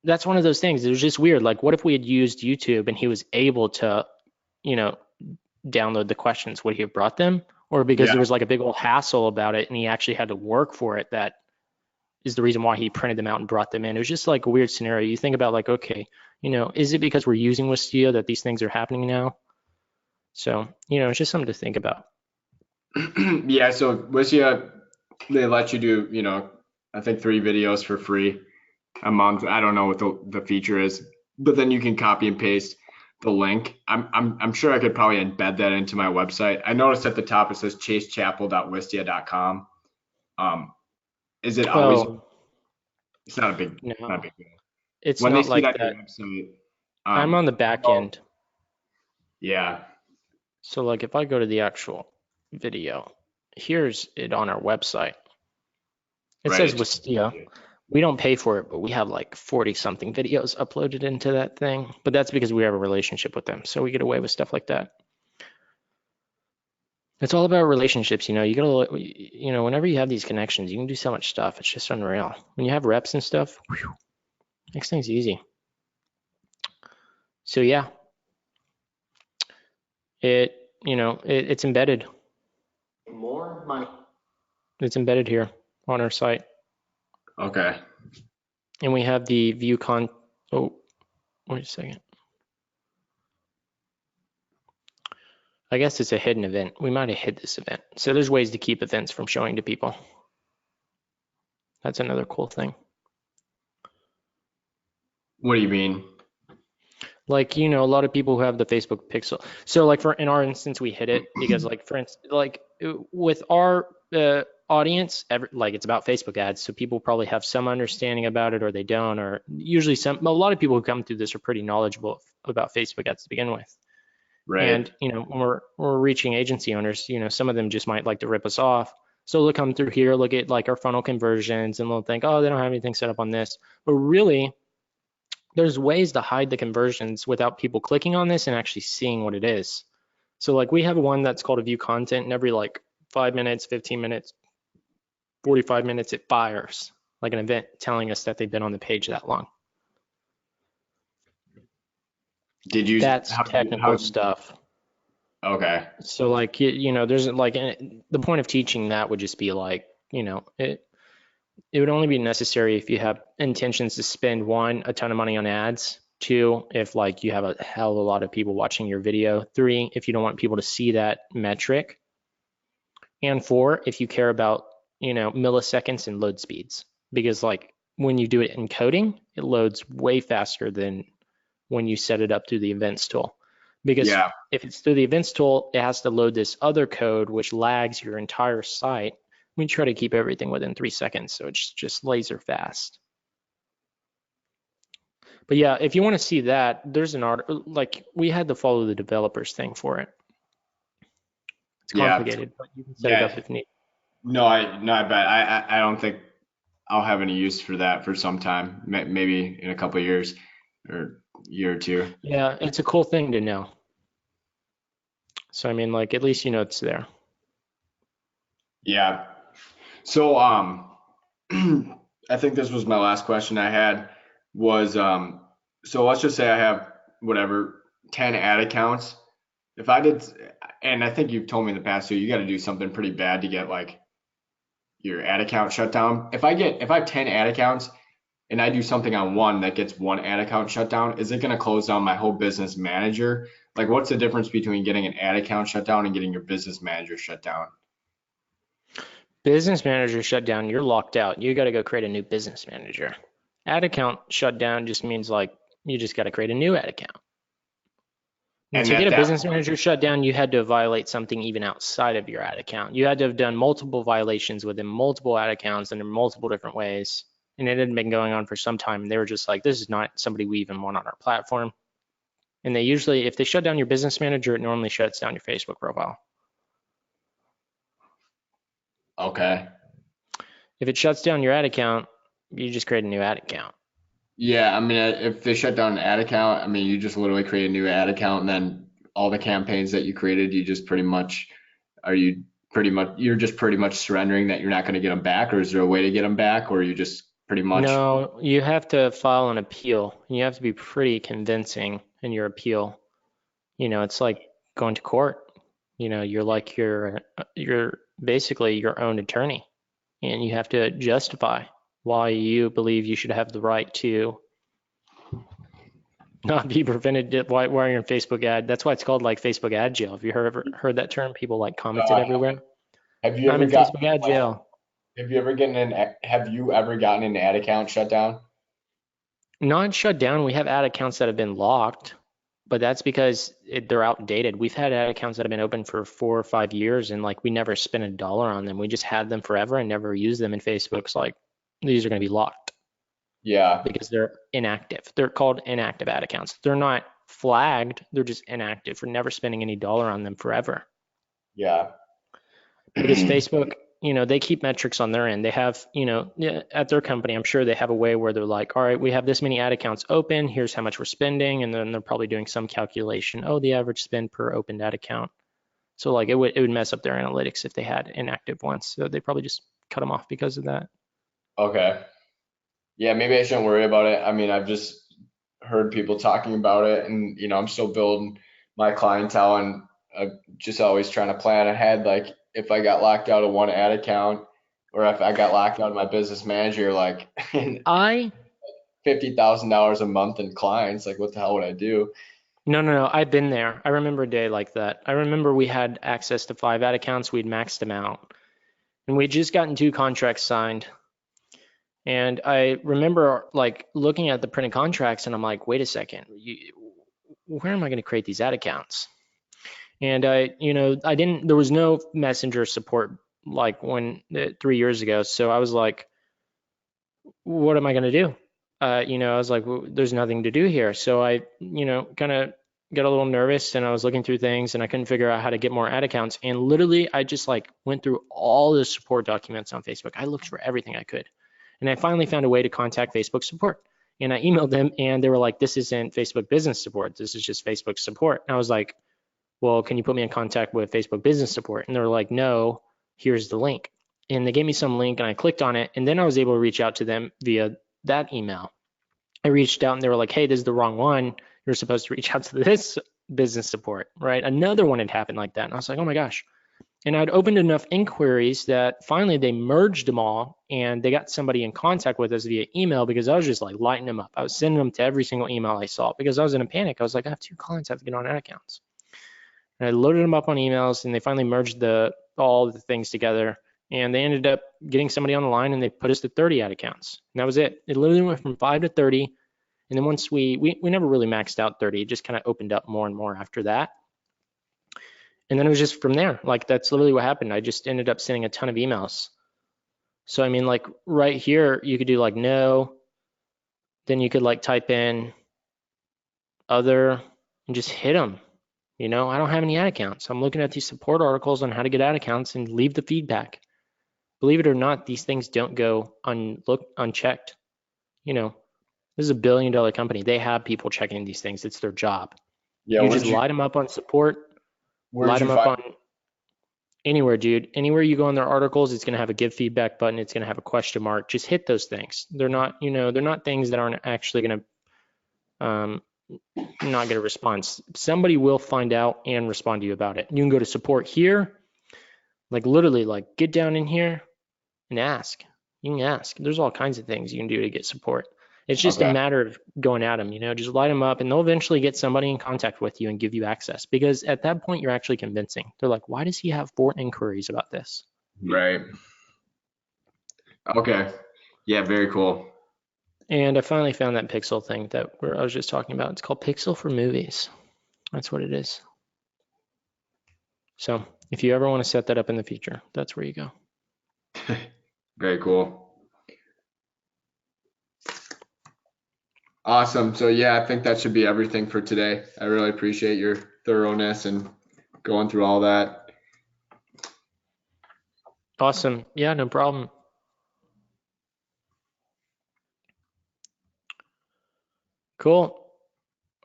that's one of those things. It was just weird. Like, what if we had used YouTube and he was able to, download the questions? Would he have brought them? Or because there was like a big old hassle about it and he actually had to work for it, that is the reason why he printed them out and brought them in. It was just like a weird scenario. You think about like, okay, is it because we're using Wistia that these things are happening now? So, it's just something to think about. Yeah, so Wistia, they let you do, I think 3 videos for free a month. I don't know what the feature is, but then you can copy and paste the link. I'm sure I could probably embed that into my website. I noticed at the top it says chasechappell.wistia.com. Is it always? It's not a big deal. It's when not they like see that. Website, I'm on the back end. Yeah. So like if I go to the actual video, here's it on our website. It says Wistia. We don't pay for it, but we have like 40 something videos uploaded into that thing. But that's because we have a relationship with them. So we get away with stuff like that. It's all about relationships. You gotta, whenever you have these connections, you can do so much stuff. It's just unreal. When you have reps and stuff, makes things easy. So yeah, it's embedded. More money. It's embedded here on our site. Okay. And we have the view oh, wait a second. I guess it's a hidden event. We might have hid this event. So there's ways to keep events from showing to people. That's another cool thing. What do you mean? Like, a lot of people who have the Facebook pixel. So like in our instance, we hid it because like, for instance, like with our audience, like it's about Facebook ads. So people probably have some understanding about it or they don't, or usually a lot of people who come through this are pretty knowledgeable about Facebook ads to begin with. Right. And, when we're reaching agency owners, some of them just might like to rip us off. So they'll come through here, look at like our funnel conversions, and they'll think, oh, they don't have anything set up on this. But really, there's ways to hide the conversions without people clicking on this and actually seeing what it is. So like we have one that's called a view content, and every like 5 minutes, 15 minutes, 45 minutes, it fires like an event telling us that they've been on the page that long. Did you? That's technical stuff. Okay. So like, there's like, the point of teaching that would just be like, it would only be necessary if you have intentions to spend 1, a ton of money on ads, 2, if like you have a hell of a lot of people watching your video, 3, if you don't want people to see that metric, and 4, if you care about, milliseconds and load speeds, because like when you do it in coding, it loads way faster than when you set it up through the events tool. Because if it's through the events tool, it has to load this other code, which lags your entire site. We try to keep everything within 3 seconds, so it's just laser fast. But yeah, if you want to see that, there's an article, like we had to follow the developers thing for it. It's Yeah. complicated, but you can set it up if need. No, I bet. I don't think I'll have any use for that for some time. Maybe in a couple of years or year or two. Yeah, it's a cool thing to know. So I mean, like at least you know it's there. Yeah. So I think this was my last question I had was so let's just say I have whatever 10 ad accounts. If I did, and I think you've told me in the past too, you got to do something pretty bad to get like your ad account shut down. If I have 10 ad accounts and I do something on one that gets one ad account shut down, is it going to close down my whole business manager? Like what's the difference between getting an ad account shut down and getting your business manager shut down? Business manager shut down, you're locked out. You got to go create a new business manager. Ad account shut down just means like you just got to create a new ad account. And to get a business manager shut down, you had to violate something even outside of your ad account. You had to have done multiple violations within multiple ad accounts and in multiple different ways. And it had been going on for some time. And they were just like, this is not somebody we even want on our platform. And they usually, if they shut down your business manager, it normally shuts down your Facebook profile. Okay. If it shuts down your ad account, you just create a new ad account. Yeah, I mean, if they shut down an ad account, I mean, you just literally create a new ad account and then all the campaigns that you created, you just pretty much, you're just pretty much surrendering that you're not going to get them back, or is there a way to get them back, or you just pretty much? No, you have to file an appeal. You have to be pretty convincing in your appeal. You know, it's like going to court. You know, you're like you're basically your own attorney, and you have to justify why you believe you should have the right to not be prevented while you're in Facebook ad. That's why it's called like Facebook ad jail. Have you ever heard that term? People like commented everywhere. Have you I'm ever in Facebook ad jail. Have you ever gotten an ad account shut down? Not shut down. We have ad accounts that have been locked, but that's because they're outdated. We've had ad accounts that have been open for 4 or 5 years, and like we never spent $1 on them. We just had them forever and never used them. And Facebook's like, these are going to be locked. Yeah. Because they're inactive. They're called inactive ad accounts. They're not flagged. They're just inactive for never spending any dollar on them forever. Yeah. Because Facebook, you know, they keep metrics on their end. They have, you know, at their company, I'm sure they have a way where they're like, all right, we have this many ad accounts open. Here's how much we're spending. And then they're probably doing some calculation. Oh, the average spend per opened ad account. So like it would mess up their analytics if they had inactive ones. So they probably just cut them off because of that. Okay. Yeah, maybe I shouldn't worry about it. I mean, I've just heard people talking about it, and you know, I'm still building my clientele, and I'm just always trying to plan ahead. Like if I got locked out of one ad account, or if I got locked out of my business manager, like $50,000 a month in clients, like what the hell would I do? No. I've been there. I remember a day like that. I remember we had access to 5 ad accounts. We'd maxed them out, and we'd just gotten 2 contracts signed. And I remember like looking at the printed contracts and I'm like, wait a second, where am I going to create these ad accounts? And there was no messenger support like 3 years ago. So I was like, what am I going to do? I was like, well, there's nothing to do here. So I, kind of got a little nervous and I was looking through things and I couldn't figure out how to get more ad accounts. And literally I just like went through all the support documents on Facebook. I looked for everything I could. And I finally found a way to contact Facebook support. And I emailed them and they were like, this isn't Facebook business support. This is just Facebook support. And I was like, well, can you put me in contact with Facebook business support? And they were like, no, here's the link. And they gave me some link and I clicked on it. And then I was able to reach out to them via that email. I reached out and they were like, hey, this is the wrong one. You're supposed to reach out to this business support, right? Another one had happened like that. And I was like, oh my gosh. And I'd opened enough inquiries that finally they merged them all and they got somebody in contact with us via email because I was just like lighting them up. I was sending them to every single email I saw because I was in a panic. I was like, I have 2 clients I have to get on ad accounts. And I loaded them up on emails and they finally merged all the things together and they ended up getting somebody on the line and they put us to 30 ad accounts. And that was it. It literally went from 5 to 30. And then once we never really maxed out 30, it just kind of opened up more and more after that. And then it was just from there. Like that's literally what happened. I just ended up sending a ton of emails So I mean, like right here, you could do like no, then you could like type in other and just hit them. You know, I don't have any ad accounts. I'm looking at these support articles on how to get ad accounts and leave the feedback. Believe it or not, these things don't go unchecked. You know, this is $1 billion company. They have people checking these things. It's their job. Yeah, You just light them up on support, where'd light you them up find? on anywhere, dude. Anywhere you go on their articles, it's going to have a give feedback button. It's going to have a question mark. Just hit those things. They're not, you know, they're not things that aren't actually going to not get a response. Somebody will find out and respond to you about it. You can go to support here, like literally like get down in here and ask. You can ask. There's all kinds of things you can do to get support. It's just a Okay. matter of going at them, you know, just light them up and they'll eventually get somebody in contact with you and give you access, because at that point you're actually convincing. They're like, why does he have 4 inquiries about this? Right. Okay. Yeah, very cool. And I finally found that Pixel thing that I was just talking about. It's called Pixel for Movies. That's what it is. So if you ever want to set that up in the future, that's where you go. Very cool. Awesome. So yeah, I think that should be everything for today. I really appreciate your thoroughness and going through all that. Awesome. Yeah, no problem. Cool.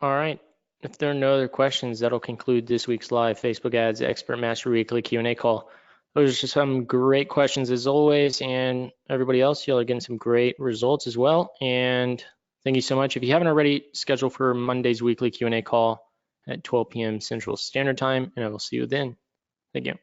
All right. If there are no other questions, that'll conclude this week's live Facebook Ads Expert Master Weekly Q&A call. Those are just some great questions as always, and everybody else, y'all are getting some great results as well. And thank you so much. If you haven't already, schedule for Monday's weekly Q&A call at 12 p.m. Central Standard Time, and I will see you then. Thank you.